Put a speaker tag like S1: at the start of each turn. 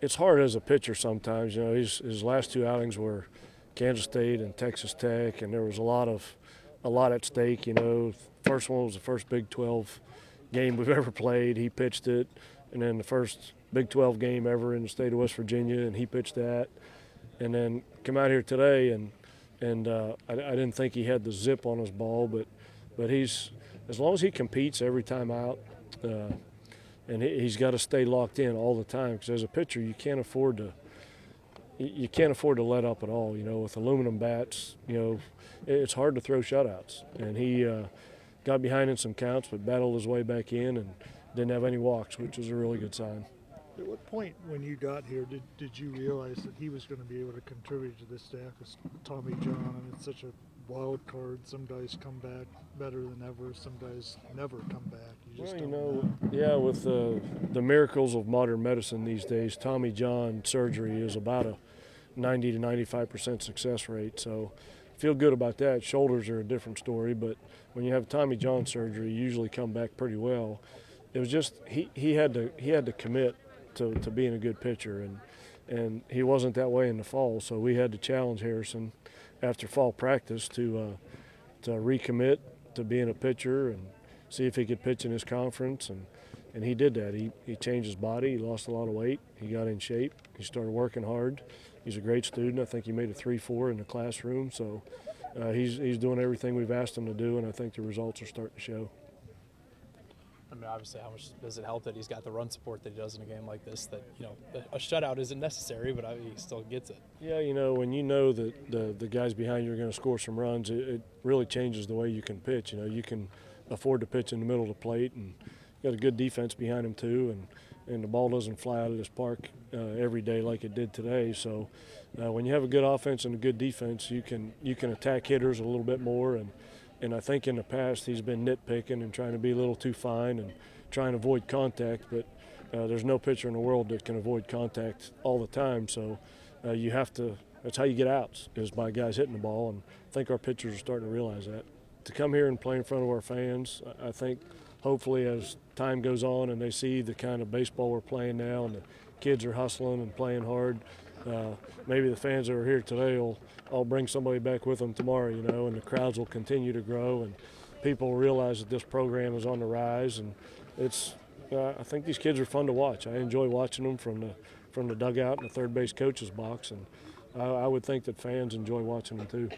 S1: it's hard as a pitcher sometimes. You know, his last two outings were Kansas State and Texas Tech, and there was a lot at stake. You know, first one was the first Big 12 game we've ever played. He pitched it, and then the first Big 12 game ever in the state of West Virginia, and he pitched that. And then come out here today, and I didn't think he had the zip on his ball, but he's, as long as he competes every time out, and he's got to stay locked in all the time, because as a pitcher you can't afford to let up at all. You know, with aluminum bats, you know, it's hard to throw shutouts, and he got behind in some counts but battled his way back in and didn't have any walks, which was a really good sign.
S2: At what point when you got here did you realize that he was going to be able to contribute to this staff? As Tommy John, I mean, it's such a wild card. Some guys come back better than ever. Some guys never come back. You just don't know.
S1: Yeah, with the miracles of modern medicine these days, Tommy John surgery is about a 90 to 95% success rate. So feel good about that. Shoulders are a different story, but when you have Tommy John surgery, you usually come back pretty well. It was just he had to commit to being a good pitcher, and he wasn't that way in the fall, so we had to challenge Harrison after fall practice to recommit to being a pitcher and see if he could pitch in his conference, and he did that. He changed his body, he lost a lot of weight, he got in shape, he started working hard. He's a great student. I think he made a 3.4 in the classroom, so he's doing everything we've asked him to do, and I think the results are starting to show.
S3: I mean, obviously, how much does it help that he's got the run support that he does in a game like this? That, you know, a shutout isn't necessary, but he still gets it.
S1: Yeah, you know, when you know that the guys behind you are going to score some runs, it really changes the way you can pitch. You know, you can afford to pitch in the middle of the plate, and you got a good defense behind him too, and the ball doesn't fly out of this park every day like it did today. So when you have a good offense and a good defense, you can attack hitters a little bit more, and I think in the past he's been nitpicking and trying to be a little too fine and trying to avoid contact, but there's no pitcher in the world that can avoid contact all the time. So you have to – that's how you get outs, is by guys hitting the ball, and I think our pitchers are starting to realize that. To come here and play in front of our fans, I think hopefully as time goes on and they see the kind of baseball we're playing now and the kids are hustling and playing hard, maybe the fans that are here today will all bring somebody back with them tomorrow, you know, and the crowds will continue to grow and people will realize that this program is on the rise, and it's I think these kids are fun to watch. I enjoy watching them from the dugout and the third base coach's box, and I would think that fans enjoy watching them too.